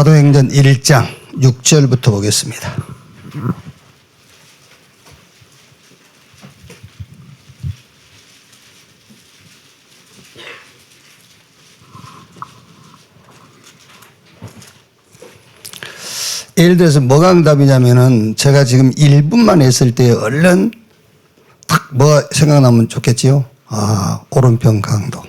사도행전 1장 6절부터 보겠습니다. 예를 들어서 뭐가 응답이냐면은 제가 지금 1분만 했을 때 얼른 딱 뭐 생각나면 좋겠지요. 아, 오른편 강도.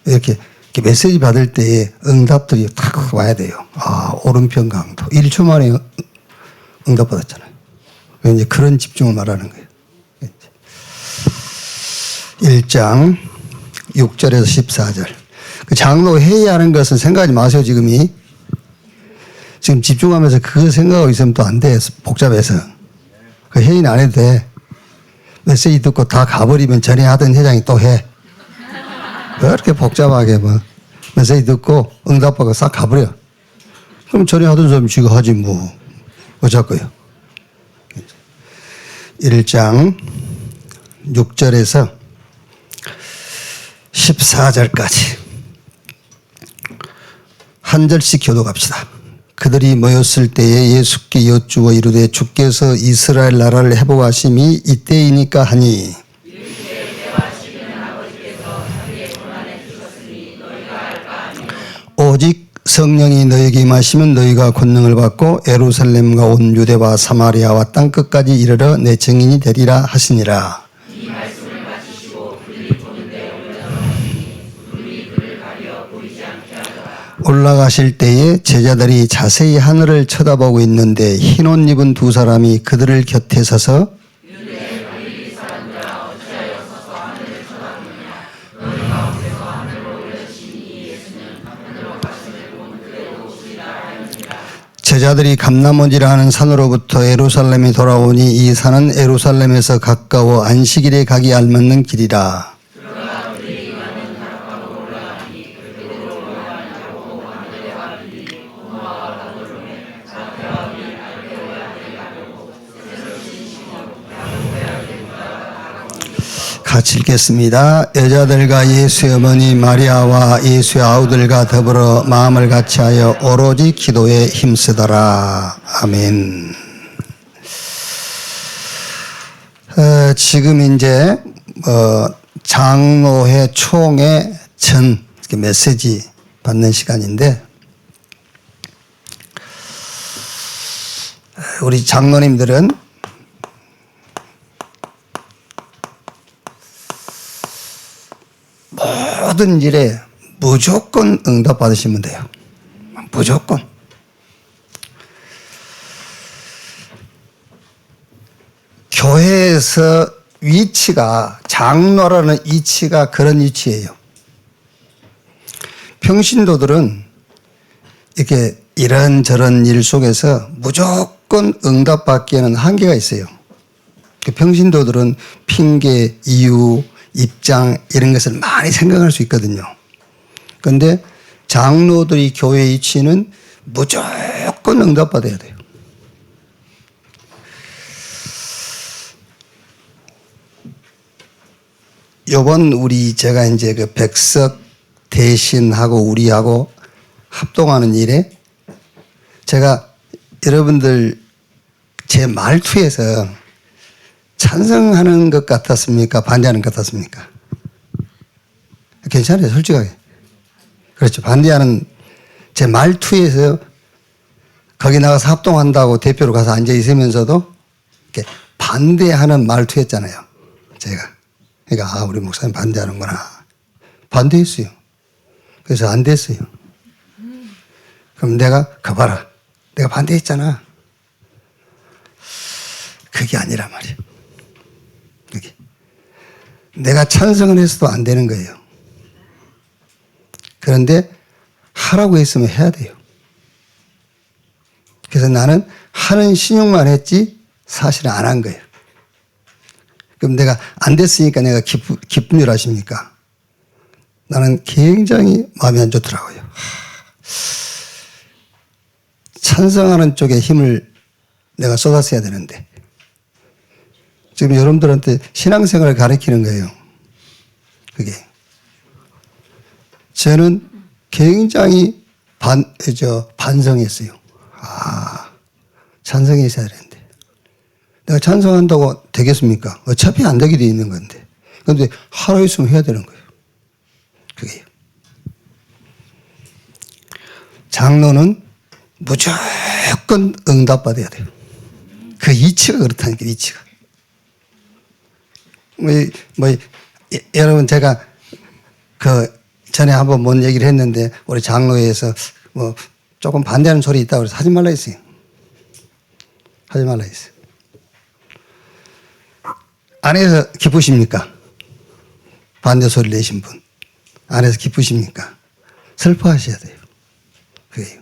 이렇게 메시지 받을 때에 응답들이 딱 와야 돼요. 아, 오른편 강도. 1초 만에 응답 받았잖아요. 이제 그런 집중을 말하는 거예요. 1장 6절에서 14절. 그 장로 회의하는 것은 생각하지 마세요, 지금이. 지금 집중하면서 그거 생각하고 있으면 또 안 돼. 복잡해서. 그 회의는 안 해도 돼. 메시지 듣고 다 가버리면 전에 하던 회장이 또 해. 왜 이렇게 복잡하게 뭐. 메시지 듣고 응답하고 싹 가버려. 그럼 전에 하던 사람이 지금 하지 뭐. 어쩌고요. 1장 6절에서 14절까지. 한 절씩 교독합시다. 그들이 모였을 때에 예수께 여쭈어 이르되 주께서 이스라엘 나라를 회복하심이 이때이니까 하니 오직 성령이 너에게 임하시면 너희가 권능을 받고 예루살렘과 온 유대와 사마리아와 땅끝까지 이르러 내 증인이 되리라 하시니라. 올라가실 때에 제자들이 자세히 하늘을 쳐다보고 있는데 흰옷 입은 두 사람이 그들을 곁에 서서 제자들이 감람원이라 하는 산으로부터 예루살렘에 돌아오니 이 산은 예루살렘에서 가까워 안식일에 가기 알맞는 길이라. 같이 읽겠습니다. 여자들과 예수의 어머니 마리아와 예수의 아우들과 더불어 마음을 같이하여 오로지 기도에 힘쓰더라. 아멘. 지금 이제 장로회 총회 전 메시지 받는 시간인데 우리 장로님들은 모든 일에 무조건 응답 받으시면 돼요. 무조건. 교회에서 위치가 장로라는 위치가 그런 위치예요. 평신도들은 이렇게 이런저런 일 속에서 무조건 응답받기에는 한계가 있어요. 평신도들은 핑계, 이유, 입장 이런 것을 많이 생각할 수 있거든요. 그런데 장로들이 교회 위치는 무조건 응답받아야 돼요. 요번 제가 이제 그 백석 대신하고 우리하고 합동하는 일에 제가 여러분들 제 말투에서 찬성하는 것 같았습니까? 반대하는 것 같았습니까? 괜찮아요, 솔직하게. 그렇죠. 반대하는 제 말투에서 거기 나가서 합동한다고 대표로 가서 앉아 있으면서도 이렇게 반대하는 말투였잖아요. 제가. 그러니까, 우리 목사님 반대하는구나. 반대했어요. 그래서 안 됐어요. 그럼 내가, 봐라. 내가 반대했잖아. 그게 아니란 말이에요. 그게. 내가 찬성을 해서도 안 되는 거예요. 그런데 하라고 했으면 해야 돼요. 그래서 나는 하는 신용만 했지 사실은 안 한 거예요. 그럼 내가 안 됐으니까 내가 기쁜 줄 아십니까? 나는 굉장히 마음이 안 좋더라고요. 찬성하는 쪽에 힘을 내가 쏟았어야 되는데 지금 여러분들한테 신앙생활을 가르치는 거예요. 그게. 저는 굉장히 반성했어요. 아, 찬성했어야 되는데. 내가 찬성한다고 되겠습니까? 어차피 안 되게 돼 있는 건데. 그런데 하루 있으면 해야 되는 거예요. 그게요. 장로는 무조건 응답받아야 돼요. 그 이치가 그렇다니까, 이치가. 여러분, 제가 전에 한번 뭔 얘기를 했는데, 우리 장로회에서 조금 반대하는 소리 있다고 해서 하지 말라 했어요. 하지 말라 했어요. 안에서 기쁘십니까? 반대 소리 내신 분. 안에서 기쁘십니까? 슬퍼하셔야 돼요. 그래요.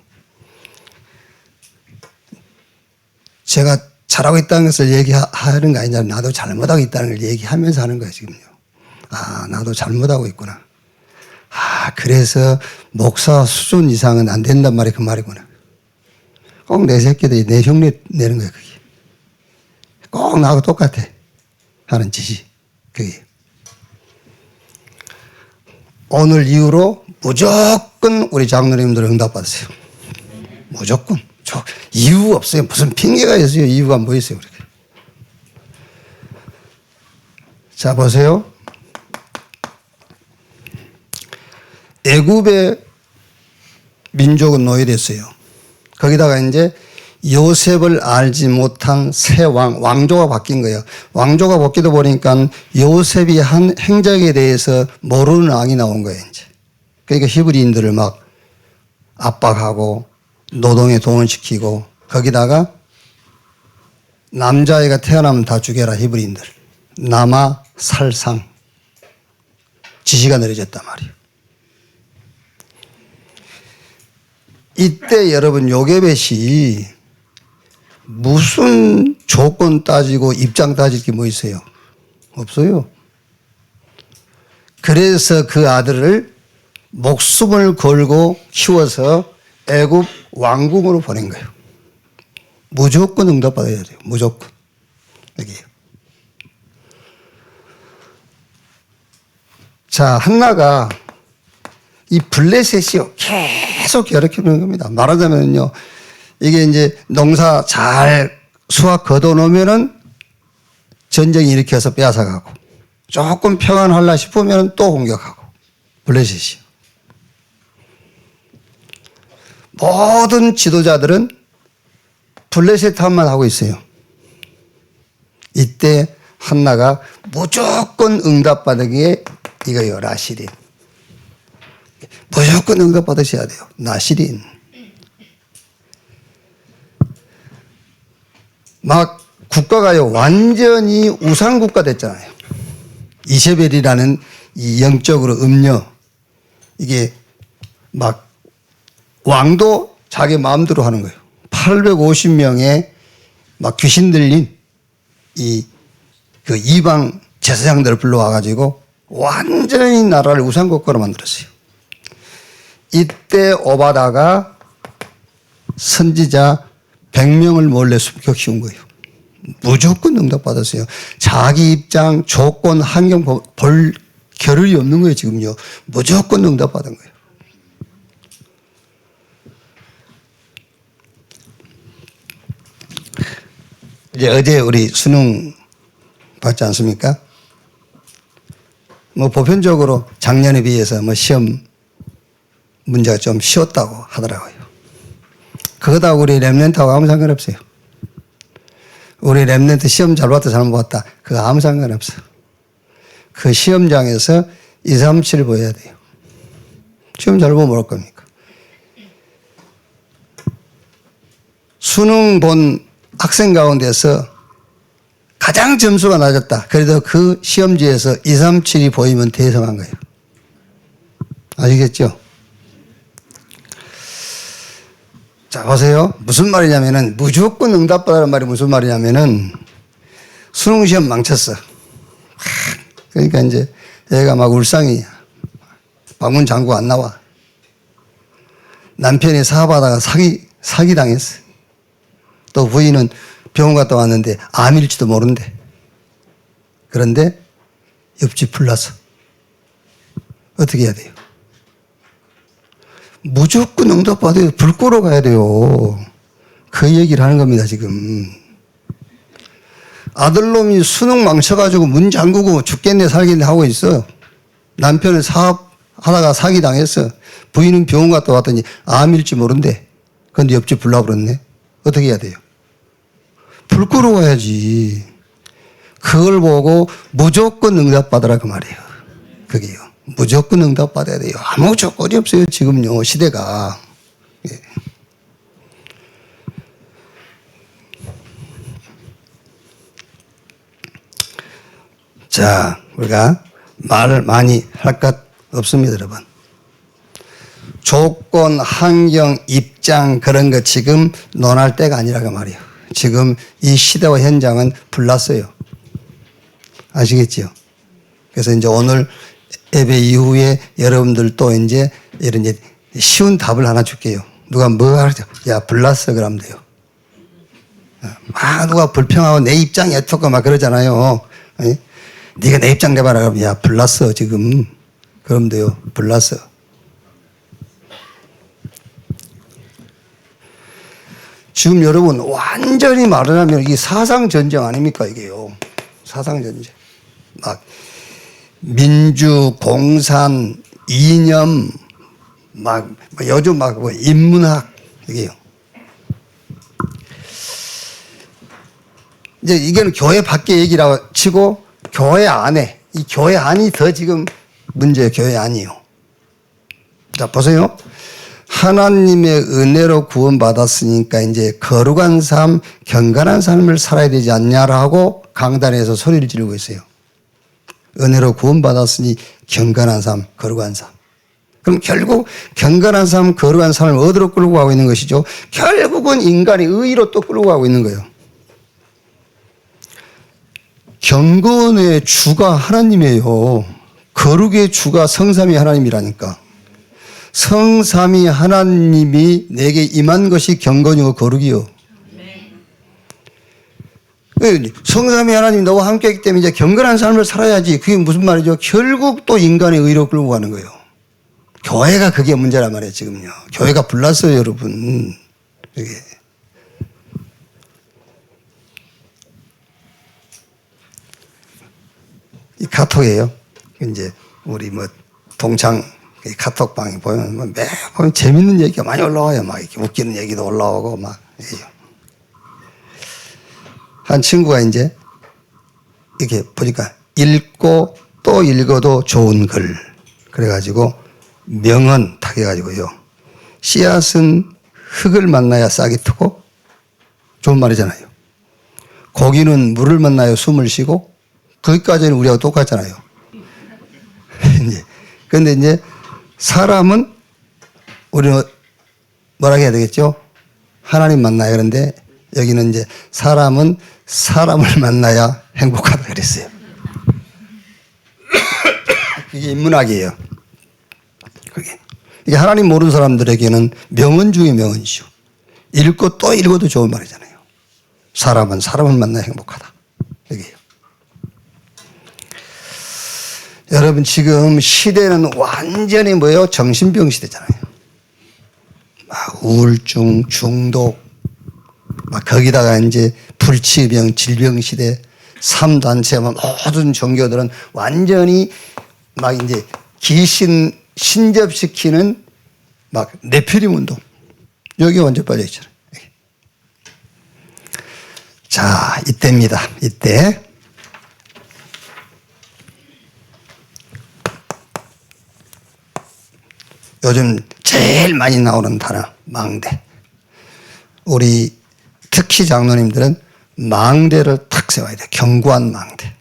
제가 잘하고 있다는 것을 얘기하는 거 아니냐. 나도 잘못하고 있다는 걸 얘기하면서 하는 거예요, 지금요. 아, 나도 잘못하고 있구나. 아, 그래서 목사 수준 이상은 안 된단 말이 그 말이구나. 꼭 내 새끼들이 내 흉내 내는 거예요, 그게. 꼭 나하고 똑같아. 하는 짓이. 그게. 오늘 이후로 무조건 우리 장로님들 응답받으세요. 무조건. 이유 없어요. 무슨 핑계가 있어요. 이유가 뭐 있어요. 그렇게. 자, 보세요. 애굽의 민족은 노예됐어요. 거기다가 이제 요셉을 알지 못한 새 왕조가 바뀐 거예요. 왕조가 바뀌다 보니까 요셉이 한 행적에 대해서 모르는 왕이 나온 거예요, 이제. 그러니까 히브리인들을 막 압박하고 노동에 동원시키고 거기다가 남자애가 태어나면 다 죽여라, 히브리인들. 남아 살상. 지시가 내려졌단 말이에요. 이때 여러분 요게벳이 무슨 조건 따지고 입장 따질 게 뭐 있어요? 없어요. 그래서 그 아들을 목숨을 걸고 키워서 애굽 왕궁으로 보낸 거예요. 무조건 응답받아야 돼요. 무조건. 여기에요. 자, 한나가 이 블레셋이요. 계속 괴롭히는 겁니다. 말하자면요. 이게 이제 농사 잘 수확 걷어놓으면은 전쟁이 일으켜서 빼앗아가고 조금 평안하려 싶으면 또 공격하고 블레셋이요. 모든 지도자들은 블레셋 탓만 하고 있어요. 이때 한나가 무조건 응답받으기에 이거요. 라시린. 무조건 응답받으셔야 돼요. 나시린. 막 국가가요. 완전히 우상국가 됐잖아요. 이세벨이라는 이 영적으로 음녀. 이게 막 왕도 자기 마음대로 하는 거예요. 850명의 막 귀신 들린 그 이방 제사장들을 불러와가지고 완전히 나라를 우상국가로 만들었어요. 이때 오바다가 선지자 100명을 몰래 숨겨 키운 거예요. 무조건 응답받았어요. 자기 입장, 조건, 환경 볼 겨를이 없는 거예요, 지금요. 무조건 응답받은 거예요. 이제 어제 우리 수능 봤지 않습니까? 뭐 보편적으로 작년에 비해서 뭐 시험 문제가 좀 쉬웠다고 하더라고요. 그거하고 우리 랩런트하고 아무 상관없어요. 우리 랩런트 시험 잘 봤다 잘 못 봤다 그거 아무 상관없어. 그 시험장에서 2, 3, 7 보여야 돼요. 시험 잘 보면 뭘 겁니까? 수능 본 학생 가운데서 가장 점수가 낮았다. 그래도 그 시험지에서 2, 3, 7이 보이면 대성한 거예요. 아시겠죠? 자, 보세요. 무슨 말이냐면은, 무조건 응답받으라는 말이 무슨 말이냐면은, 수능시험 망쳤어. 그러니까 이제 얘가 막 울상이 방문 장구 안 나와. 남편이 사업하다가 사기 당했어. 또 부인은 병원 갔다 왔는데 암일지도 모른대. 그런데 옆집 불났어. 어떻게 해야 돼요? 무조건 응답받아요. 불 끄러 가야 돼요. 그 얘기를 하는 겁니다, 지금. 아들놈이 수능 망쳐가지고 문 잠그고 죽겠네 살겠네 하고 있어. 남편은 사업하다가 사기당했어. 부인은 병원 갔다 왔더니 암일지 모른대. 그런데 옆집 불나버렸네. 어떻게 해야 돼요? 불 끄러 가야지. 그걸 보고 무조건 응답받으라 그 말이에요. 그게요. 무조건 응답받아야 돼요. 아무 조건이 없어요. 지금요. 시대가. 예. 자, 우리가 말을 많이 할 것 없습니다, 여러분. 조건, 환경, 입장 그런 거 지금 논할 때가 아니라고 말이에요. 지금 이 시대와 현장은 불났어요. 아시겠지요? 그래서 이제 오늘 예배 이후에 여러분들도 이제 이런 이제 쉬운 답을 하나 줄게요. 누가 뭐 하죠? 야, 불났어. 그러면 돼요. 막 누가 불평하고 내 입장이 어떻고 막 그러잖아요. 네가 내 입장 내봐라. 그러면 야, 불났어. 지금. 그러면 돼요. 불났어. 지금 여러분 완전히 말하자면 이게 사상전쟁 아닙니까 이게요. 사상전쟁. 막 민주, 공산, 이념, 막 요즘 막 뭐 인문학 이게요. 이제 이게는 교회 밖에 얘기라고 치고 교회 안에 이 교회 안이 더 지금 문제예요. 교회 안이요. 자 보세요. 하나님의 은혜로 구원받았으니까 이제 거룩한 삶, 경건한 삶을 살아야 되지 않냐라고 강단에서 소리를 지르고 있어요. 은혜로 구원받았으니 경건한 삶, 거룩한 삶. 그럼 결국 경건한 삶, 거룩한 삶을 어디로 끌고 가고 있는 것이죠? 결국은 인간의 의로 또 끌고 가고 있는 거예요. 경건의 주가 하나님이에요. 거룩의 주가 성삼위 하나님이라니까. 성삼위 하나님이 내게 임한 것이 경건이고 거룩이요. 성삼위 하나님이 너와 함께 했기 때문에 이제 경건한 삶을 살아야지. 그게 무슨 말이죠? 결국 또 인간의 의로 끌고 가는 거예요. 교회가 그게 문제란 말이에요, 지금요. 교회가 불났어요, 여러분. 이게. 이 카톡이에요. 이제 우리 뭐 동창 카톡방에 보면 뭐 매번 재밌는 얘기가 많이 올라와요. 막 이렇게 웃기는 얘기도 올라오고 막. 한 친구가 이제 이렇게 보니까 읽고 또 읽어도 좋은 글. 그래가지고 명언 탁 해가지고요. 씨앗은 흙을 만나야 싹이 트고 좋은 말이잖아요. 고기는 물을 만나야 숨을 쉬고 거기까지는 우리하고 똑같잖아요. 그런데 이제 사람은 우리는 뭐라고 해야 되겠죠? 하나님 만나야. 그런데 여기는 이제 사람은 사람을 만나야 행복하다 그랬어요. 이게 인문학이에요. 그게. 이게 하나님 모르는 사람들에게는 명언 중에 명언이죠. 읽고 또 읽어도 좋은 말이잖아요. 사람은 사람을 만나야 행복하다. 여기에요. 여러분 지금 시대는 완전히 뭐예요? 정신병 시대잖아요. 막 우울증, 중독, 막 거기다가 이제 불치병, 질병 시대, 3단체, 모든 종교들은 완전히 막 이제 귀신 신접시키는 막 네피림 운동. 여기 완전 빠져 있잖아요. 자, 이때입니다. 이때. 요즘 제일 많이 나오는 단어, 망대. 우리 특히 장로님들은 망대를 탁 세워야 돼요. 견고한 망대.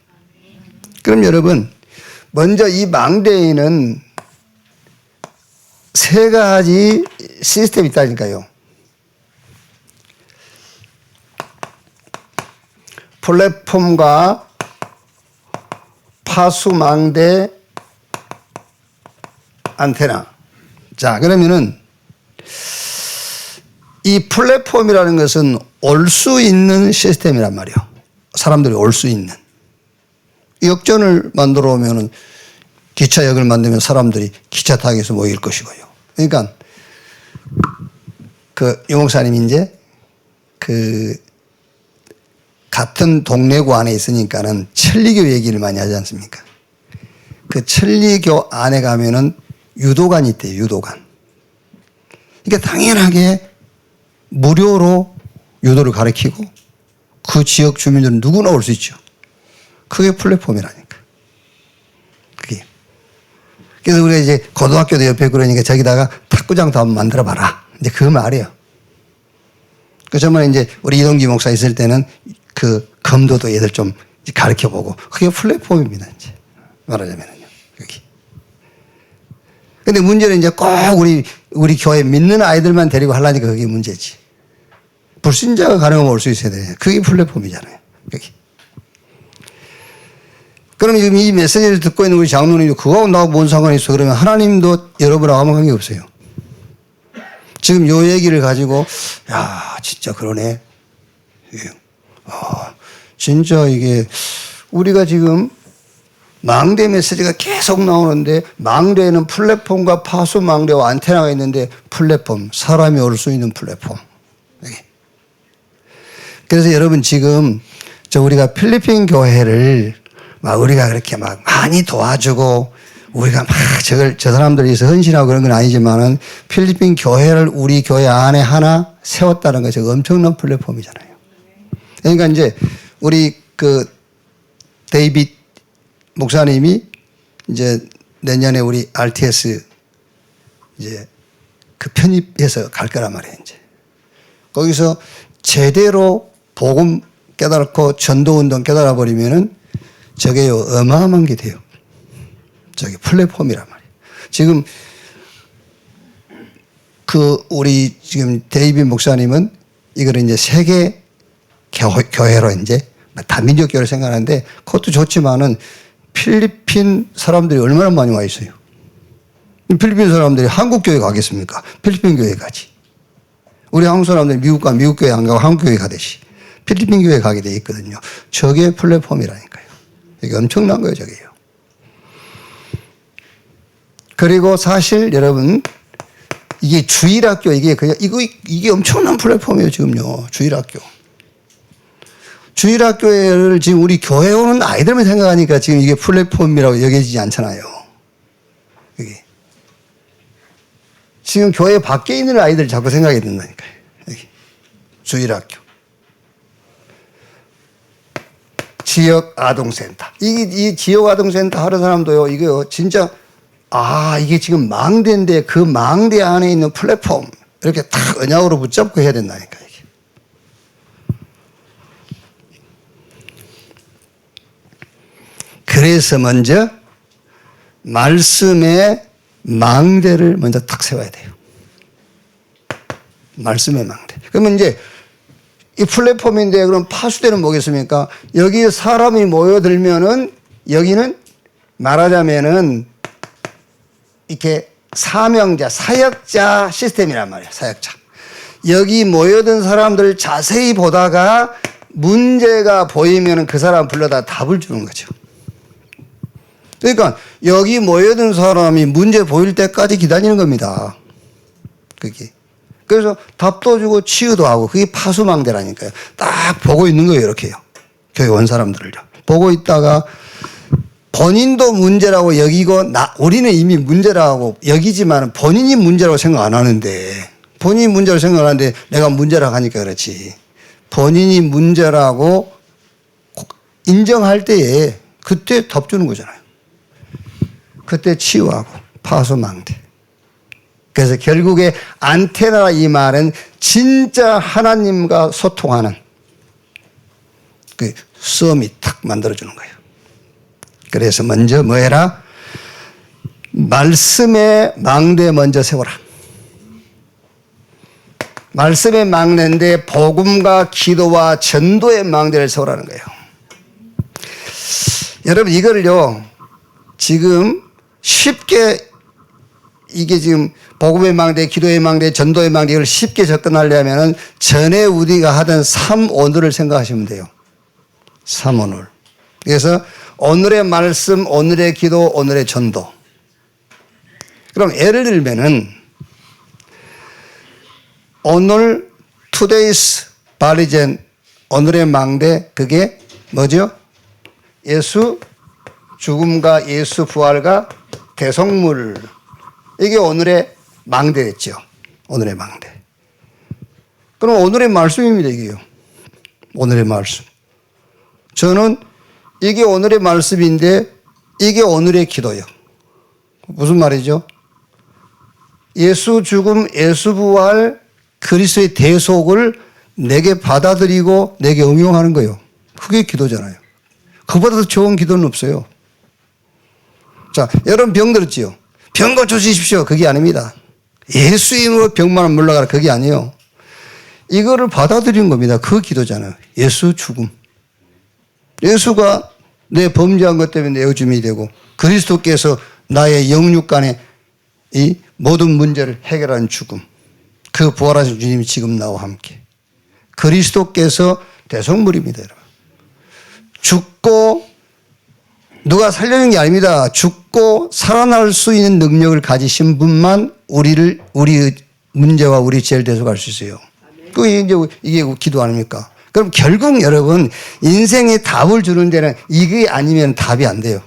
그럼 여러분, 먼저 이 망대에는 세 가지 시스템이 있다니까요. 플랫폼과 파수망대, 안테나. 자, 그러면은 이 플랫폼이라는 것은 올 수 있는 시스템이란 말이에요. 사람들이 올 수 있는. 역전을 만들어 오면은 기차역을 만들면 사람들이 기차 타기에서 모일 것이고요. 그러니까 유 목사님이 이제 같은 동래구 안에 있으니까는 천리교 얘기를 많이 하지 않습니까? 그 천리교 안에 가면은 유도관이 있대요, 유도관. 그러니까 당연하게 무료로 유도를 가르치고 그 지역 주민들은 누구나 올 수 있죠. 그게 플랫폼이라니까. 그게. 그래서 우리가 이제 고등학교도 옆에 그러니까 저기다가 탁구장도 한번 만들어 봐라. 이제 그 말이에요. 그 저번에 이제 우리 이동기 목사 있을 때는 그 검도도 얘들 좀 가르쳐 보고 그게 플랫폼입니다. 이제 말하자면요. 여기. 근데 문제는 이제 꼭 우리 교회 믿는 아이들만 데리고 하려니까 그게 문제지. 불신자가 가능하면 올 수 있어야 돼. 그게 플랫폼이잖아요. 여기. 그럼 지금 이 메시지를 듣고 있는 우리 장로님도 그거하고 나하고 뭔 상관이 있어? 그러면 하나님도 여러분하고 아무 관계 없어요. 지금 요 얘기를 가지고 야 진짜 그러네. 진짜 이게 우리가 지금 망대 메시지가 계속 나오는데 망대에는 플랫폼과 파수 망대와 안테나가 있는데 플랫폼, 사람이 올 수 있는 플랫폼. 그래서 여러분 지금 우리가 필리핀 교회를 막 우리가 그렇게 막 많이 도와주고 우리가 막 저 사람들이 있어 헌신하고 그런 건 아니지만은 필리핀 교회를 우리 교회 안에 하나 세웠다는 것이 엄청난 플랫폼이잖아요. 그러니까 이제 우리 데이빗 목사님이 이제 내년에 우리 RTS 이제 편입해서 갈 거란 말이에요, 이제. 거기서 제대로 복음 깨달고 전도운동 깨달아 버리면은 저게 어마어마한 게 돼요. 저게 플랫폼이란 말이에요. 지금 우리 지금 데이빗 목사님은 이거를 이제 세계 교회로 이제 다민족 교회를 생각하는데 그것도 좋지만은 필리핀 사람들이 얼마나 많이 와 있어요. 필리핀 사람들이 한국 교회 가겠습니까? 필리핀 교회 가지. 우리 한국 사람들이 미국 가면 미국 교회 안 가고 한국 교회 가듯이 필리핀 교회 가게 돼 있거든요. 저게 플랫폼이라니까요. 이게 엄청난 거예요, 저게요. 그리고 사실 여러분 이게 주일학교 이게 그냥 이게 엄청난 플랫폼이에요, 지금요. 주일학교. 주일학교를 지금 우리 교회 오는 아이들만 생각하니까 지금 이게 플랫폼이라고 여겨지지 않잖아요. 여기. 지금 교회 밖에 있는 아이들 자꾸 생각이 든다니까요. 여기. 주일학교. 지역 아동센터. 이 지역 아동센터 하는 사람도요, 이거 진짜, 이게 지금 망대인데 그 망대 안에 있는 플랫폼, 이렇게 탁 언약으로 붙잡고 해야 된다니까, 이게. 그래서 먼저 말씀의 망대를 먼저 탁 세워야 돼요. 말씀의 망대. 그러면 이제 이 플랫폼인데 그럼 파수대는 뭐겠습니까? 여기 사람이 모여들면은 여기는 말하자면은 이렇게 사명자, 사역자 시스템이란 말이에요. 사역자. 여기 모여든 사람들 자세히 보다가 문제가 보이면은 그 사람 불러다 답을 주는 거죠. 그러니까 여기 모여든 사람이 문제 보일 때까지 기다리는 겁니다. 그게. 그래서 답도 주고 치유도 하고 그게 파수망대라니까요. 딱 보고 있는 거예요, 이렇게요. 교회 온 사람들을요. 보고 있다가 본인도 문제라고 여기고 우리는 이미 문제라고 여기지만 본인이 문제라고 생각 안 하는데 본인이 문제라고 생각 안 하는데 내가 문제라고 하니까 그렇지. 본인이 문제라고 인정할 때에 그때 답 주는 거잖아요. 그때 치유하고 파수망대. 그래서 결국에 안테나 이 말은 진짜 하나님과 소통하는 그 썸이 탁 만들어주는 거예요. 그래서 먼저 뭐 해라? 말씀의 망대 먼저 세워라. 말씀의 망대인데 복음과 기도와 전도의 망대를 세우라는 거예요. 여러분 이거를요 지금 쉽게 이게 지금 복음의 망대, 기도의 망대, 전도의 망대 이걸 쉽게 접근하려면 전에 우리가 하던 3오늘을 생각하시면 돼요. 3오늘. 그래서 오늘의 말씀, 오늘의 기도, 오늘의 전도. 그럼 예를 들면은 오늘 today's 발리젠 오늘의 망대 그게 뭐죠? 예수 죽음과 예수 부활과 대속물 이게 오늘의 망대였죠. 오늘의 망대. 그럼 오늘의 말씀입니다. 이게요. 오늘의 말씀. 저는 이게 오늘의 말씀인데 이게 오늘의 기도예요. 무슨 말이죠? 예수 죽음, 예수 부활, 그리스도의 대속을 내게 받아들이고 내게 응용하는 거예요. 그게 기도잖아요. 그보다 더 좋은 기도는 없어요. 자, 여러분 병 들었지요? 병 고쳐주십시오. 그게 아닙니다. 예수 이름으로 병만 물러가라. 그게 아니에요. 이거를 받아들이는 겁니다. 그 기도잖아요. 예수 죽음. 예수가 내 범죄한 것 때문에 내어줌이 되고 그리스도께서 나의 영육간의 이 모든 문제를 해결하는 죽음. 그 부활하신 주님이 지금 나와 함께. 그리스도께서 대속물입니다. 여러분. 죽고 누가 살려는 게 아닙니다. 죽고 살아날 수 있는 능력을 가지신 분만 우리의 문제와 우리 죄를 대속할 수 있어요. 그게 이게 기도 아닙니까? 그럼 결국 여러분 인생에 답을 주는 데는 이게 아니면 답이 안 돼요.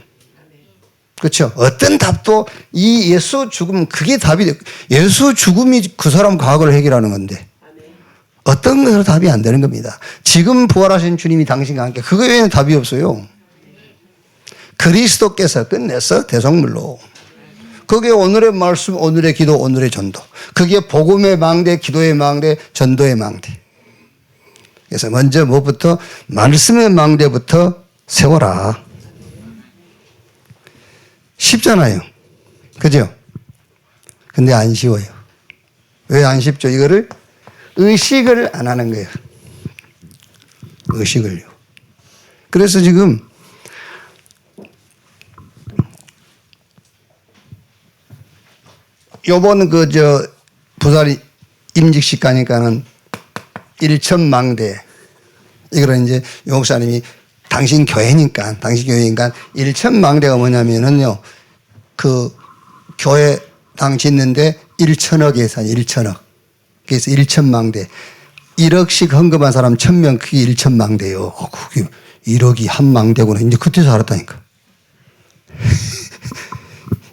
그렇죠? 어떤 답도 이 예수 죽음 그게 답이 돼요. 예수 죽음이 그 사람 과거를 해결하는 건데 어떤 것으로 답이 안 되는 겁니다. 지금 부활하신 주님이 당신과 함께 그거 외에는 답이 없어요. 그리스도께서 끝냈어 대속물로. 그게 오늘의 말씀, 오늘의 기도, 오늘의 전도. 그게 복음의 망대, 기도의 망대, 전도의 망대. 그래서 먼저 뭐부터? 말씀의 망대부터 세워라. 쉽잖아요. 그죠? 근데 안 쉬워요. 왜 안 쉽죠? 이거를 의식을 안 하는 거예요. 의식을요. 그래서 지금 요번 부산 임직식 가니까는 일천망대. 이거를 이제 용 목사님이 당신 교회니까 일천망대가 뭐냐면은요, 그 교회당 짓는데 1천억 예산, 1천억. 그래서 일천망대. 1억씩 헌금한 사람 1000명 그게 일천망대요. 그게 1억이 한 망대구나. 이제 그때서 알았다니까.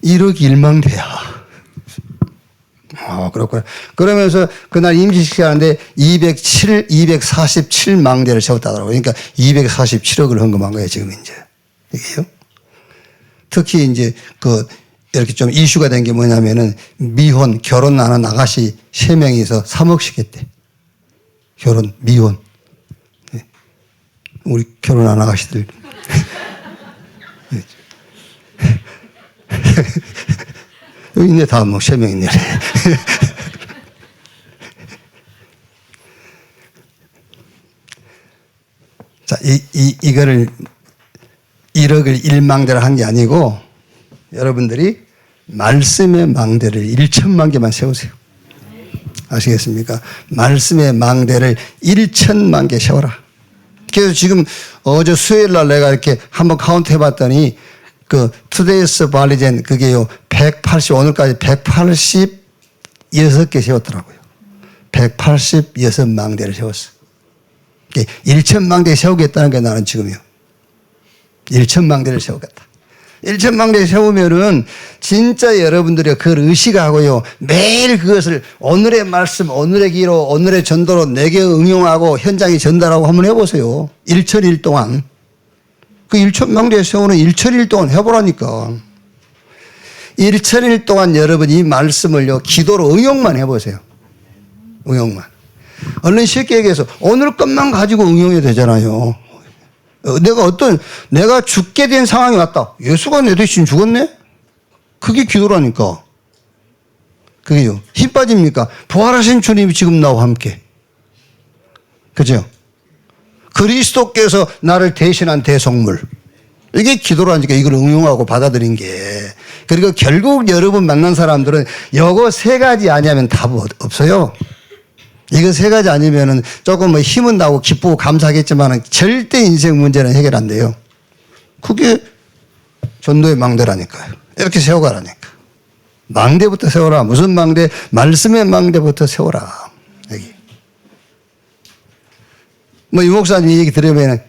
1억이 1망대야. 그렇구나. 그러면서 그날 임시식 하는데 247망대를 세웠다더라고요. 그러니까 247억을 헌금한 거예요, 지금 이제. 이게요. 특히 이제 이렇게 좀 이슈가 된 게 뭐냐면은 미혼, 결혼 안 한 아가씨 3명이서 3억씩 했대. 미혼. 우리 결혼 안 한 아가씨들. 여기 있네, 다 3명 있네. 자, 이거를 1억을 1망대를 한 게 아니고 여러분들이 말씀의 망대를 1천만 개만 세우세요. 아시겠습니까? 말씀의 망대를 1천만 개 세워라. 그래서 지금 어제 수요일 날 내가 이렇게 한번 카운트 해봤더니 today's 발리젠 그게요 180 오늘까지 186개 세웠더라고요. 186망대를 세웠어. 1천망대 세우겠다는 게 나는 지금이요. 1천망대를 세우겠다. 1천망대 세우면은 진짜 여러분들이 그걸 의식하고요. 매일 그것을 오늘의 말씀, 오늘의 기로, 오늘의 전도로 내게 응용하고 현장에 전달하고 한번 해보세요. 1천일 동안. 그 1천망대 세우는 1천일 동안 해보라니까. 1천일 동안 여러분 이 말씀을요, 기도로 응용만 해보세요. 응용만. 얼른 쉽게 얘기해서 오늘 것만 가지고 응용해도 되잖아요. 내가 죽게 된 상황이 왔다. 예수가 내 대신 죽었네? 그게 기도라니까. 그게요. 힘 빠집니까? 부활하신 주님이 지금 나와 함께. 그죠? 그리스도께서 나를 대신한 대속물. 이게 기도라니까 이걸 응용하고 받아들인 게. 그리고 결국 여러분 만난 사람들은 이거 3가지 아니면 답 없어요. 이거 3가지 아니면은 조금 힘은 나고 기쁘고 감사하겠지만 절대 인생 문제는 해결 안 돼요. 그게 전도의 망대라니까요. 이렇게 세워가라니까. 망대부터 세워라. 무슨 망대? 말씀의 망대부터 세워라. 뭐 유 목사님 얘기 들으면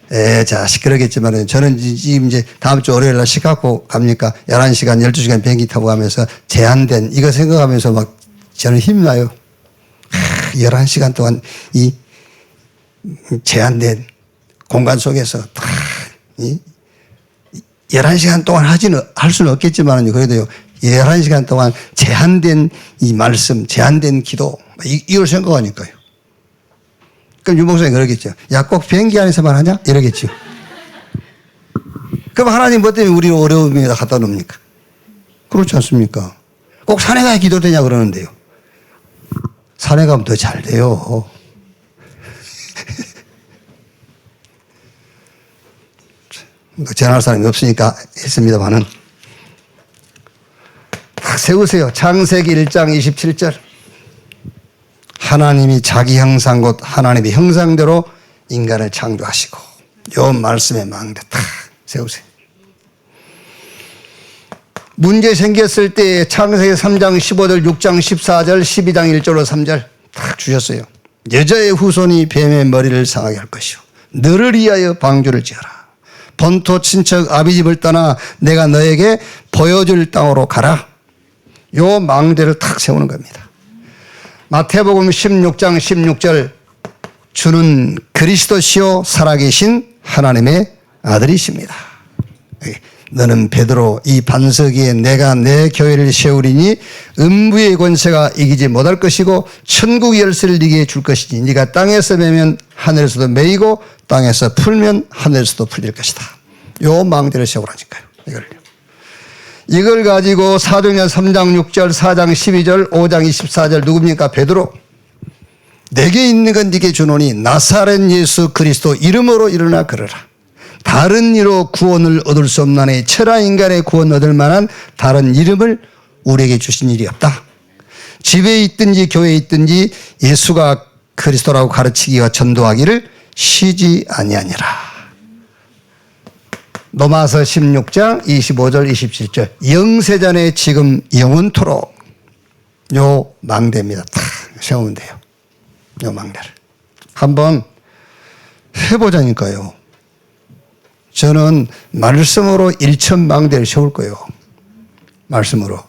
자식 그러겠지만 저는 지금 이제 다음 주 월요일 날 시카고 갑니까? 11시간 12시간 비행기 타고 가면서 제한된 이거 생각하면서 막 저는 힘나요. 11시간 동안 이 제한된 공간 속에서 다 11시간 동안 할 수는 없겠지만요. 그래도요. 11시간 동안 제한된 이 말씀, 제한된 기도 이걸 생각하니까요. 그럼 유 목사님 그러겠죠. 야, 꼭 비행기 안에서만 하냐? 이러겠죠. 그럼 하나님 뭐 때문에 우리 어려움에다 갖다 놓습니까? 그렇지 않습니까? 꼭 산에 가야 기도되냐 그러는데요. 산에 가면 더 잘 돼요. 전할 사람이 없으니까 했습니다만은 딱 세우세요. 창세기 1장 27절. 하나님이 자기 형상 곧 하나님의 형상대로 인간을 창조하시고 요 말씀의 망대 딱 세우세요. 문제 생겼을 때 창세기 3장 15절 6장 14절 12장 1절로 3절 딱 주셨어요. 여자의 후손이 뱀의 머리를 상하게 할 것이요 너를 위하여 방주를 지어라. 본토 친척 아비집을 떠나 내가 너에게 보여줄 땅으로 가라. 요 망대를 탁 세우는 겁니다. 마태복음 16장 16절 주는 그리스도시요 살아계신 하나님의 아들이십니다. 너는 베드로 이 반석 위에 내가 내 교회를 세우리니 음부의 권세가 이기지 못할 것이고 천국 열쇠를 네게 줄 것이니 네가 땅에서 매면 하늘에서도 매이고 땅에서 풀면 하늘에서도 풀릴 것이다. 요 망대를 세우라니까요. 이걸 가지고 사도행전 3장 6절 4장 12절 5장 24절 누굽니까? 베드로. 내게 있는 건 네게 주노니 나사렛 예수 그리스도 이름으로 일어나 걸어라. 다른 이로 구원을 얻을 수 없나니 천하 인간의 구원 얻을 만한 다른 이름을 우리에게 주신 일이 없다. 집에 있든지 교회에 있든지 예수가 그리스도라고 가르치기와 전도하기를 쉬지 아니하니라. 로마서 16장 25절 27절 영세전에 지금 영원토록 요 망대입니다. 탁 세우면 돼요. 요 망대를 한번 해보자니까요. 저는 말씀으로 1,000망대를 세울 거예요. 말씀으로.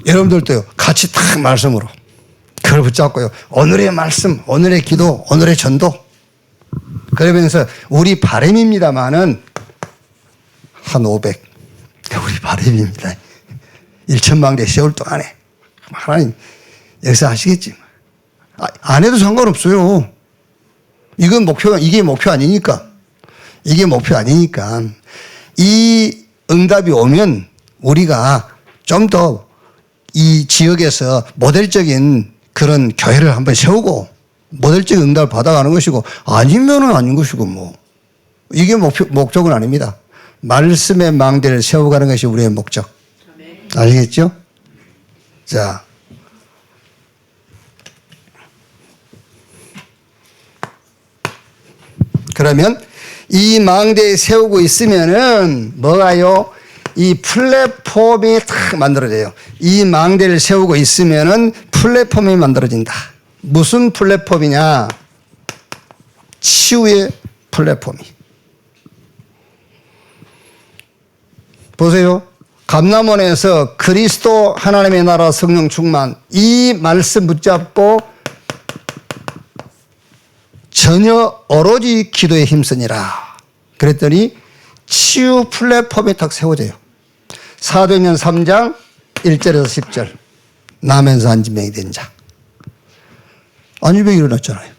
여러분들도요. 같이 딱 말씀으로 그걸 붙잡고요. 오늘의 말씀, 오늘의 기도, 오늘의 전도. 그러면서 우리 바람입니다만은 한 500. 우리 바람입니다. 1,000망대 세울 동안에. 하나님 여기서 하시겠지. 안 해도 상관없어요. 이건 이게 목표 아니니까. 이게 목표 아니니까. 이 응답이 오면 우리가 좀 더 이 지역에서 모델적인 그런 교회를 한번 세우고 모델적인 응답을 받아가는 것이고 아니면은 아닌 것이고 뭐. 이게 목적은 아닙니다. 말씀의 망대를 세워가는 것이 우리의 목적. 아시겠죠? 자. 그러면 이 망대에 세우고 있으면은 뭐가요? 이 플랫폼이 탁 만들어져요. 이 망대를 세우고 있으면은 플랫폼이 만들어진다. 무슨 플랫폼이냐? 치유의 플랫폼이. 보세요. 감람원에서 그리스도 하나님의 나라 성령 충만 이 말씀 붙잡고 전혀 오로지 기도에 힘쓰니라. 그랬더니 치유 플랫폼이 딱 세워져요. 사도행전 3장 1절에서 10절 나면서 안진병이 된 자. 안진병이 일어났잖아요.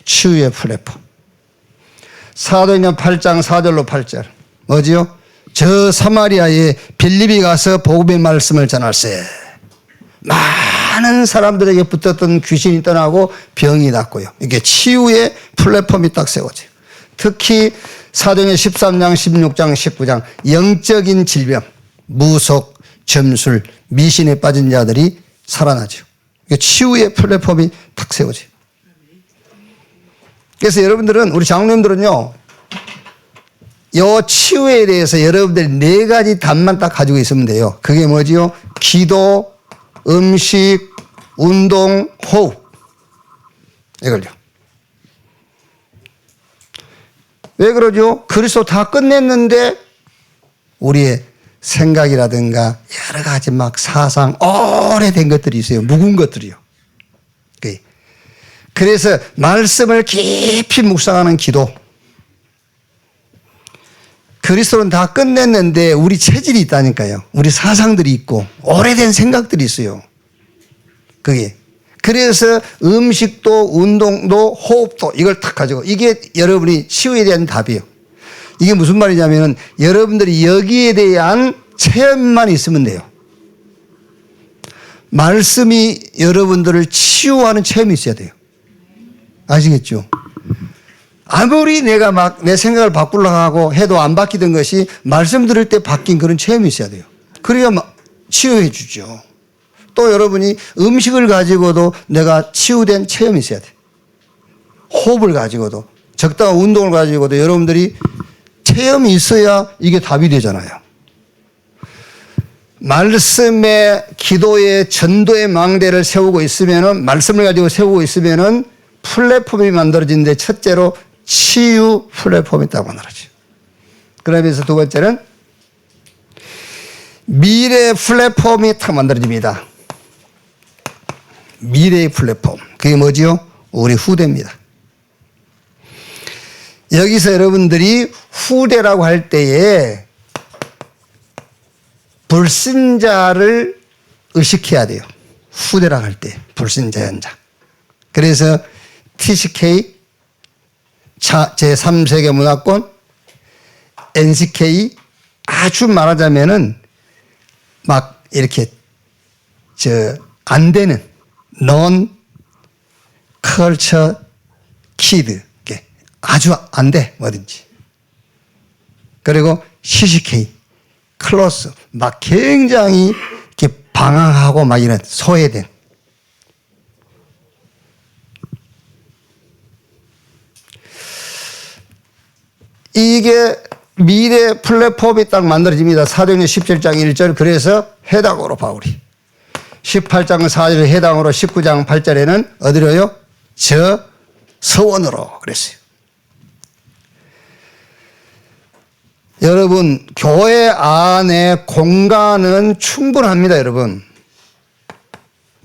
치유의 플랫폼. 사도행전 8장 4절로 8절 뭐지요? 저 사마리아에 빌립이 가서 복음의 말씀을 전할세. 많은 사람들에게 붙었던 귀신이 떠나고 병이 낫고요. 이게 치유의 플랫폼이 딱 세워져요. 특히 사도행전 13장, 16장, 19장 영적인 질병, 무속, 점술, 미신에 빠진 자들이 살아나죠. 이게 치유의 플랫폼이 딱 세워져요. 그래서 여러분들은 우리 장로님들은요. 이 치유에 대해서 여러분들이 4가지 답만 딱 가지고 있으면 돼요. 그게 뭐지요? 기도, 음식, 운동, 호흡. 이걸요. 왜 그러죠? 그리스도 다 끝냈는데 우리의 생각이라든가 여러 가지 막 사상, 오래된 것들이 있어요. 묵은 것들이요. 그래서 말씀을 깊이 묵상하는 기도. 그리스도는 다 끝냈는데 우리 체질이 있다니까요. 우리 사상들이 있고 오래된 생각들이 있어요. 그게. 그래서 음식도 운동도 호흡도 이걸 탁 가지고 이게 여러분이 치유에 대한 답이에요. 이게 무슨 말이냐면은 여러분들이 여기에 대한 체험만 있으면 돼요. 말씀이 여러분들을 치유하는 체험이 있어야 돼요. 아시겠죠? 아무리 내가 막 내 생각을 바꾸려고 하고 해도 안 바뀌던 것이 말씀 들을 때 바뀐 그런 체험이 있어야 돼요. 그래야 치유해 주죠. 또 여러분이 음식을 가지고도 내가 치유된 체험이 있어야 돼요. 호흡을 가지고도 적당한 운동을 가지고도 여러분들이 체험이 있어야 이게 답이 되잖아요. 말씀의 기도의 전도의 망대를 세우고 있으면은 말씀을 가지고 세우고 있으면은 플랫폼이 만들어지는데 첫째로 치유 플랫폼이 딱 만들어져요. 그러면서 두 번째는 미래 플랫폼이 딱 만들어집니다. 미래의 플랫폼. 그게 뭐지요? 우리 후대입니다. 여기서 여러분들이 후대라고 할 때에 불신자를 의식해야 돼요. 후대라고 할 때 불신자 현장. 그래서 TCK 제3세계 문화권, NCK 아주 말하자면은 막 이렇게 안 되는 non culture kid 아주 안 돼 뭐든지. 그리고 CCK 클로스 막 굉장히 이렇게 방황하고 막 이런 소외된. 이게 미래 플랫폼이 딱 만들어집니다. 사도행전 17장 1절. 그래서 해당으로 바울이 18장 4절 해당으로 19장 8절에는 어디로요? 저 서원으로 그랬어요. 여러분 교회 안에 공간은 충분합니다. 여러분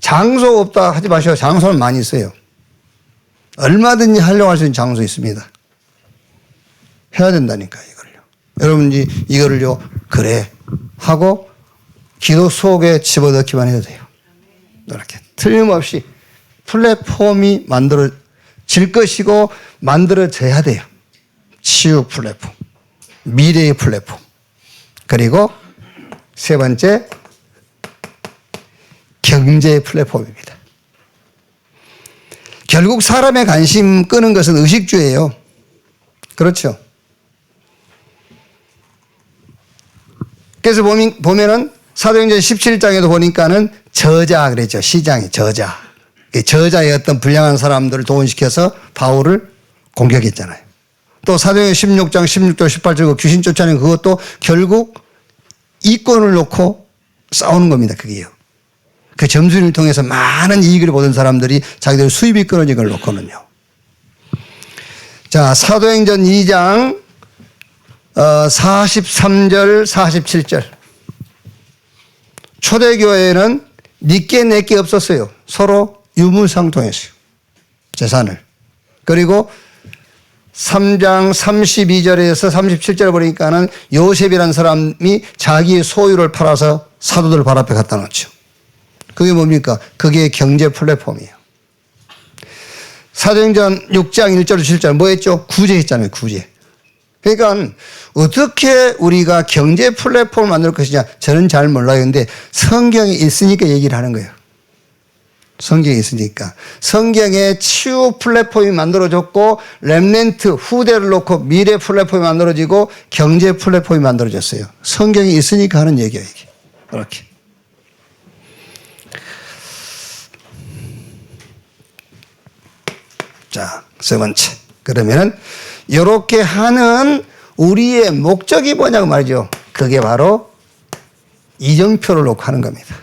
장소 없다 하지 마시고 장소는 많이 있어요. 얼마든지 활용할 수 있는 장소 있습니다. 해야 된다니까 이걸요. 여러분이 이거를요 그래 하고 기도 속에 집어넣기만 해도 돼요. 이렇게 틀림없이 플랫폼이 만들어질 것이고 만들어져야 돼요. 치유 플랫폼, 미래의 플랫폼. 그리고 세 번째 경제 플랫폼입니다. 결국 사람의 관심 끄는 것은 의식주예요. 그렇죠? 그래서 보면은 사도행전 17장에도 보니까는 저자 그랬죠. 시장이 저자. 저자의 어떤 불량한 사람들을 동원시켜서 바울을 공격했잖아요. 또 사도행전 16장 16절 18절 귀신 쫓아내는 그것도 결국 이권을 놓고 싸우는 겁니다. 그게요. 그 점수를 통해서 많은 이익을 보던 사람들이 자기들 수입이 끊어진 걸 놓고는요. 자, 사도행전 2장 43절 47절. 초대교회는 니께 내게 없었어요. 서로 유무상통했어요. 재산을. 그리고 3장 32절에서 37절 보니까는 요셉이라는 사람이 자기의 소유를 팔아서 사도들 발 앞에 갖다 놓죠. 그게 뭡니까? 그게 경제 플랫폼이에요. 사도행전 6장 1절 7절 뭐 했죠? 구제했잖아요. 구제. 그러니까 어떻게 우리가 경제 플랫폼을 만들 것이냐 저는 잘 몰라요. 근데 성경에 있으니까 얘기를 하는 거예요. 성경에 있으니까. 성경에 치유 플랫폼이 만들어졌고 렘넌트 후대를 놓고 미래 플랫폼이 만들어지고 경제 플랫폼이 만들어졌어요. 성경에 있으니까 하는 얘기예요. 이게. 이렇게. 자, 세 번째. 그러면은 이렇게 하는 우리의 목적이 뭐냐고 말이죠. 그게 바로 이정표를 놓고 하는 겁니다.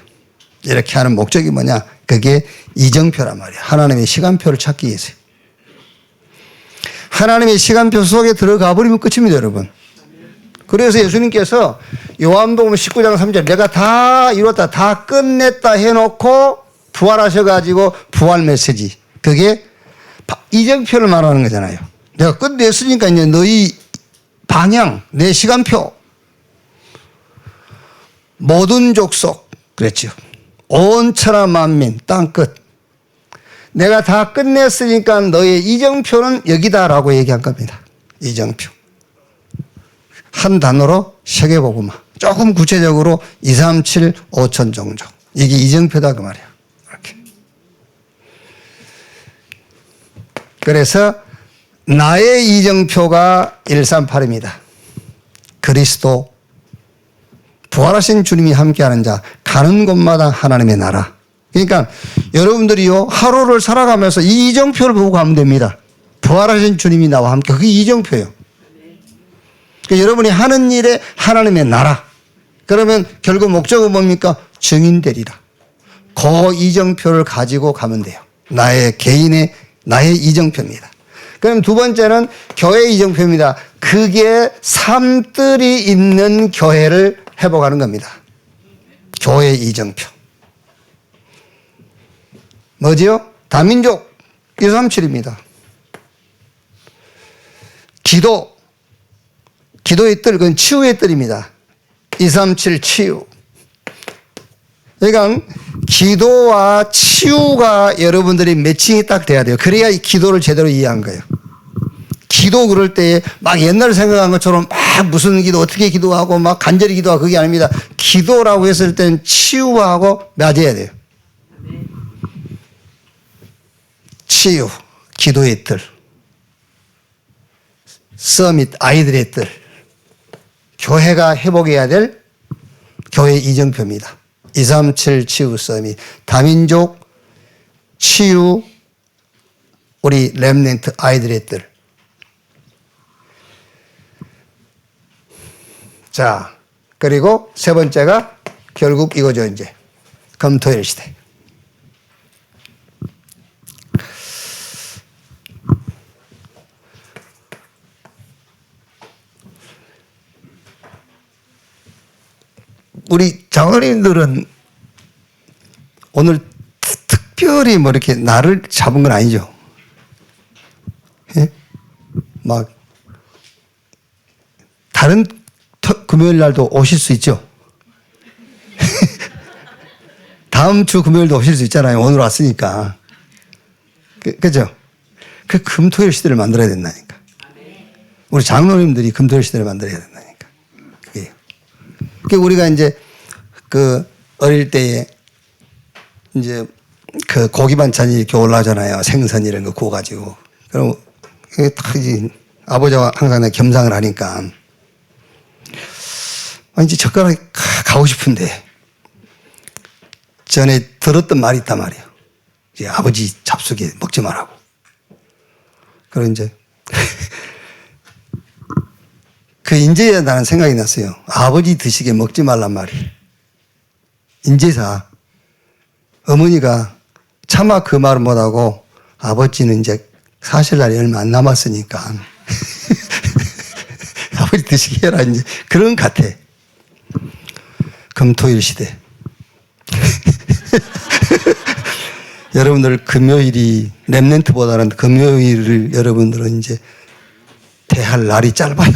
이렇게 하는 목적이 뭐냐? 그게 이정표란 말이에요. 하나님의 시간표를 찾기 위해서요. 하나님의 시간표 속에 들어가 버리면 끝입니다, 여러분. 그래서 예수님께서 요한복음 19장 3절 내가 다 이뤘다, 다 끝냈다 해놓고 부활하셔가지고 부활 메시지. 그게 이정표를 말하는 거잖아요. 내가 끝냈으니까 이제 너희 방향, 내 시간표. 모든 족속, 그랬죠. 온 천하 만민, 땅 끝. 내가 다 끝냈으니까 너의 이정표는 여기다라고 얘기한 겁니다. 이정표. 한 단어로 세계복음화. 조금 구체적으로 2, 3, 7, 5천 종족. 이게 이정표다 그 말이야. 이렇게. 그래서 나의 이정표가 138입니다. 그리스도, 부활하신 주님이 함께하는 자, 가는 곳마다 하나님의 나라. 그러니까 여러분들이요, 하루를 살아가면서 이 이정표를 보고 가면 됩니다. 부활하신 주님이 나와 함께. 그게 이정표예요. 그러니까 여러분이 하는 일에 하나님의 나라. 그러면 결국 목적은 뭡니까? 증인되리라. 그 이정표를 가지고 가면 돼요. 나의 개인의, 나의 이정표입니다. 그럼 두 번째는 교회 이정표입니다. 그게 삶들이 있는 교회를 회복하는 겁니다. 교회 이정표. 뭐지요? 다민족 137입니다. 기도의 뜰, 그건 치유의 뜰입니다. 237 치유. 그러니까 기도와 치유가 여러분들이 매칭이 딱 돼야 돼요. 그래야 이 기도를 제대로 이해한 거예요. 기도 그럴 때에 막 옛날 생각한 것처럼 막 무슨 기도 어떻게 기도하고 막 간절히 기도하고 그게 아닙니다. 기도라고 했을 때는 치유하고 맞아야 돼요. 치유, 기도의 뜰, 서밋, 아이들의 뜰. 교회가 회복해야 될 교회 이정표입니다. 237 치유 서밋, 다민족 치유, 우리 렘넌트 아이들의 뜰. 자, 그리고 세 번째가 결국 이거죠, 이제. 금토일 시대. 우리 장로님들은 오늘 특별히 뭐 이렇게 날을 잡은 건 아니죠. 예? 막, 다른 금요일 날도 오실 수 있죠. 다음 주 금요일도 오실 수 있잖아요. 오늘 왔으니까. 그죠? 그 금토일 시대를 만들어야 된다니까. 우리 장로님들이 금토일 시대를 만들어야 된다니까. 그게요. 그 우리가 이제 그 어릴 때에 이제 그 고기 반찬이 이렇게 올라오잖아요. 생선 이런 거 구워가지고. 그럼 딱 이제 아버지와 항상 내가 겸상을 하니까 왠지 젓가락이 가고 싶은데 전에 들었던 말이 있단 말이에요. 이제 아버지 잡수게 먹지 말라고. 그럼 이제 그 인제야 나는 생각이 났어요. 아버지 드시게 먹지 말란 말이. 인제사 어머니가 차마 그 말을 못하고 아버지는 이제 사실 날이 얼마 안 남았으니까 아버지 드시게 해라 이제 그런 것 같아. 금토일 시대. 여러분들 금요일이 렘넌트보다는 금요일을 여러분들은 이제 대할 날이 짧아요.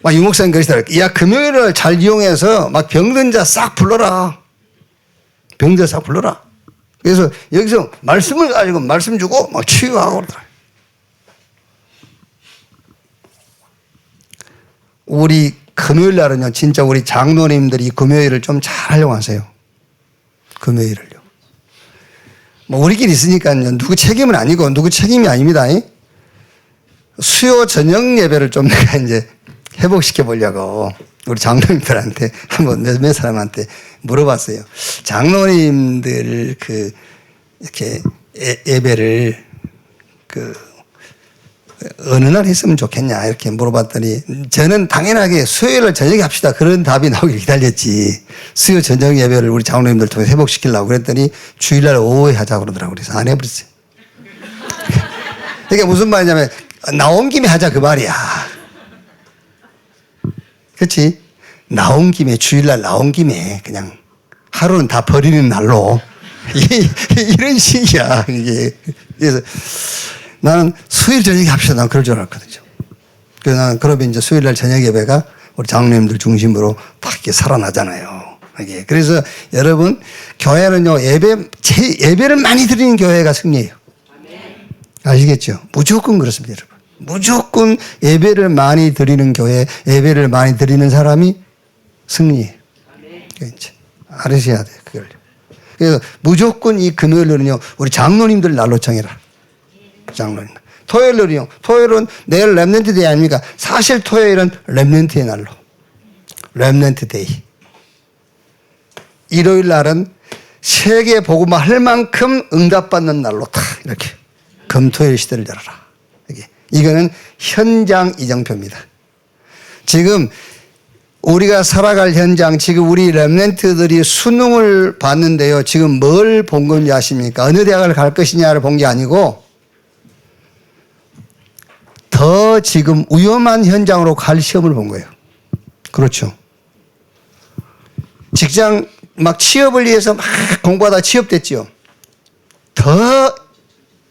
막 유목사님 그러시더라고요. 야, 금요일을 잘 이용해서 막 병든 자 싹 불러라. 병든 자 싹 불러라. 그래서 여기서 말씀을 가지고 말씀 주고 막 치유하고 그러더라고요. 우리 금요일 날은요, 진짜 우리 장로님들이 금요일을 좀 잘 하려고 하세요. 금요일을요. 뭐, 우리끼리 있으니까요, 누구 책임은 아니고, 누구 책임이 아닙니다. 수요 저녁 예배를 좀 내가 이제 회복시켜 보려고 우리 장로님들한테 한번 몇 사람한테 물어봤어요. 장로님들 이렇게 예배를 어느 날 했으면 좋겠냐 이렇게 물어봤더니 저는 당연하게 수요일을 저녁에 합시다 그런 답이 나오길 기다렸지. 수요 저녁 예배를 우리 장로님들 통해 회복시키려고 그랬더니 주일날 오후에 하자고 그러더라고요. 그래서 안 해버렸어요. 그러니까 무슨 말이냐면 나온 김에 하자 그 말이야. 그렇지? 나온 김에 주일날 나온 김에 그냥 하루는 다 버리는 날로 이런 식이야 이게. 그래서 나는 수요일 저녁에 합시다. 난 그럴 줄 알았거든요. 그래서 나는 그러면 이제 수요일날 저녁 예배가 우리 장로님들 중심으로 딱 이렇게 살아나잖아요. 이게. 그래서 여러분 교회는요 예배를 많이 드리는 교회가 승리예요. 아시겠죠? 무조건 그렇습니다, 여러분. 무조건 예배를 많이 드리는 교회, 예배를 많이 드리는 사람이 승리예요. 알으셔야 돼요, 그걸. 그래서 무조건 이 금요일날은요, 우리 장로님들 날로 정해라. 장로님. 토요일날은요, 토요일은 내일 렘넌트 데이 아닙니까? 사실 토요일은 렘넌트의 날로. 렘넌트 데이. 일요일 날은 세계 복음화 할 만큼 응답받는 날로 다 이렇게. 금토일 시대를 열어라. 이거는 현장 이정표입니다. 지금 우리가 살아갈 현장, 지금 우리 렘넌트들이 수능을 봤는데요. 지금 뭘 본 건지 아십니까? 어느 대학을 갈 것이냐를 본 게 아니고 더 지금 위험한 현장으로 갈 시험을 본 거예요. 그렇죠. 직장 막 취업을 위해서 막 공부하다 취업됐죠. 더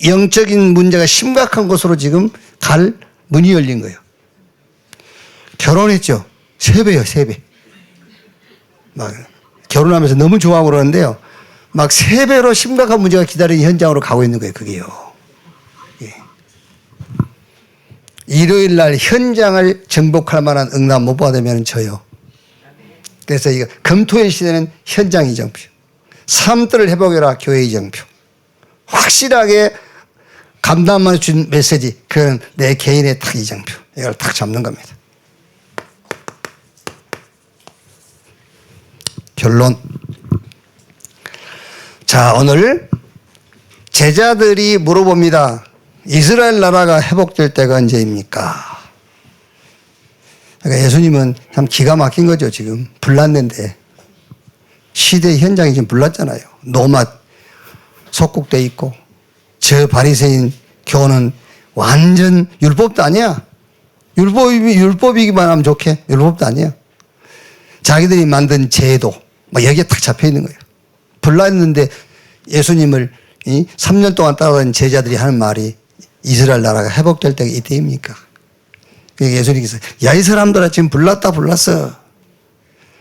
영적인 문제가 심각한 곳으로 지금 갈 문이 열린 거예요. 결혼했죠. 3배요, 3배. 막 결혼하면서 너무 좋아하고 그러는데요. 막 3배로 심각한 문제가 기다리는 현장으로 가고 있는 거예요, 그게요. 예. 일요일 날 현장을 정복할 만한 응답 못 받으면 져요. 그래서 이거 금토일 시대는 현장 이정표. 삶들을 회복해라, 교회 이정표. 확실하게 감당만 준 메시지, 그건 내 개인의 딱 이정표. 이걸 딱 잡는 겁니다. 결론. 자, 오늘 제자들이 물어봅니다. 이스라엘 나라가 회복될 때가 언제입니까? 그러니까 예수님은 참 기가 막힌 거죠, 지금. 불났는데. 시대 현장이 지금 불났잖아요. 노맛 속국돼 있고. 저 바리새인 교는 완전 율법도 아니야. 율법이기만 하면 좋게. 율법도 아니야. 자기들이 만든 제도 막 여기에 딱 잡혀 있는 거예요. 불났는데 예수님을 3년 동안 따라다닌 제자들이 하는 말이 이스라엘 나라가 회복될 때가 이때입니까? 그러니까 예수님께서 야, 이 사람들아 지금 불났다 불났어.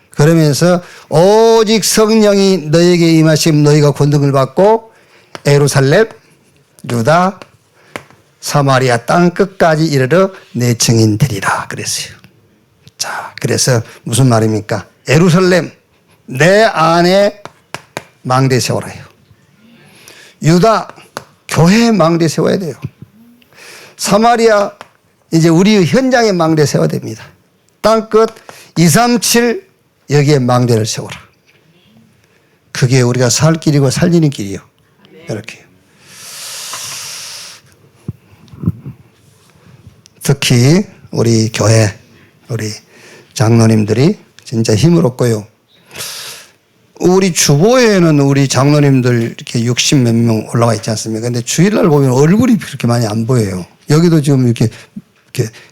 그러면서 오직 성령이 너에게 임하시면 너희가 권능을 받고 예루살렘, 유다, 사마리아 땅 끝까지 이르러 내 증인 되리라 그랬어요. 자, 그래서 무슨 말입니까? 예루살렘 내 안에 망대 세워라요. 유다 교회 망대 세워야 돼요. 사마리아 이제 우리 현장에 망대 세워야 됩니다. 땅끝 237 여기에 망대를 세워라. 그게 우리가 살 길이고 살리는 길이요. 이렇게요. 특히 우리 교회 우리 장로님들이 진짜 힘을 얻고요. 우리 주보에는 우리 장로님들 이렇게 60 몇 명 올라와 있지 않습니까? 근데 주일날 보면 얼굴이 그렇게 많이 안 보여요. 여기도 지금 이렇게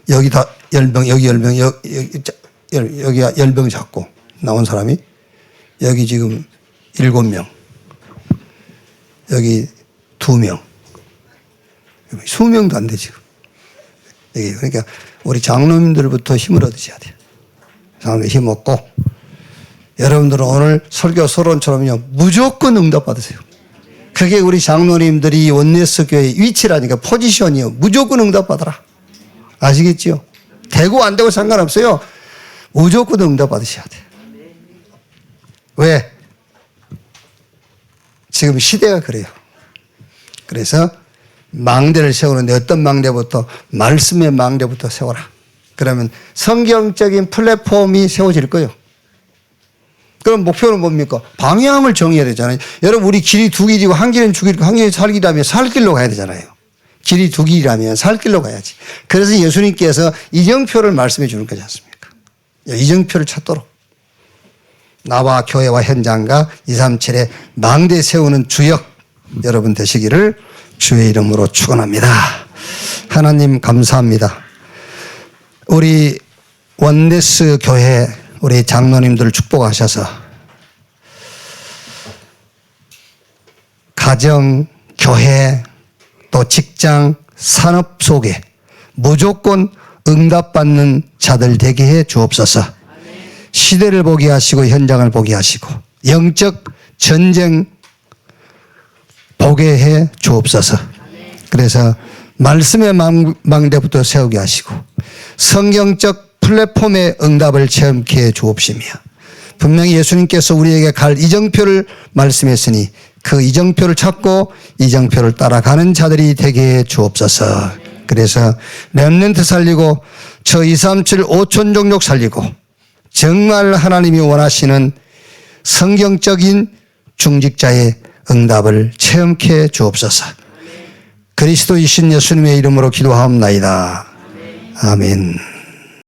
여기 다 10명, 여기 10명, 여기가 10명 잡고 나온 사람이 여기 지금 7명, 여기 2명, 20명도 안 돼, 지금. 그러니까 우리 장로님들부터 힘을 얻으셔야 돼요. 장로님 힘 얻고 여러분들은 오늘 설교 서론처럼요 무조건 응답 받으세요. 그게 우리 장로님들이 원네스 교회의 위치라니까 포지션이요. 무조건 응답 받아라. 아시겠죠? 되고 안 되고 상관없어요. 무조건 응답 받으셔야 돼요. 왜? 지금 시대가 그래요. 그래서 망대를 세우는데 어떤 망대부터? 말씀의 망대부터 세워라. 그러면 성경적인 플랫폼이 세워질 거예요. 그럼 목표는 뭡니까? 방향을 정해야 되잖아요. 여러분 우리 길이 두 길이고 한 길은 죽이고 한 길은 살 길이라면 살 길로 가야 되잖아요. 길이 두 길이라면 살 길로 가야지. 그래서 예수님께서 이정표를 말씀해 주는 거지 않습니까? 이정표를 찾도록. 나와 교회와 현장과 237의 망대 세우는 주역 여러분 되시기를 주의 이름으로 축원합니다. 하나님 감사합니다. 우리 원네스 교회 우리 장로님들 축복하셔서 가정, 교회, 또 직장, 산업 속에 무조건 응답받는 자들 되게 해 주옵소서. 시대를 보게 하시고 현장을 보게 하시고 영적 전쟁 보게 해 주옵소서. 그래서 말씀의 망대부터 세우게 하시고 성경적 플랫폼의 응답을 체험케 해 주옵시며 분명히 예수님께서 우리에게 갈 이정표를 말씀했으니 그 이정표를 찾고 이정표를 따라가는 자들이 되게 해 주옵소서. 그래서 렘넌트 살리고 저 237 5천 종족 살리고 정말 하나님이 원하시는 성경적인 중직자의 응답을 체험케 해 주옵소서. 그리스도이신 예수님의 이름으로 기도하옵나이다. 아멘.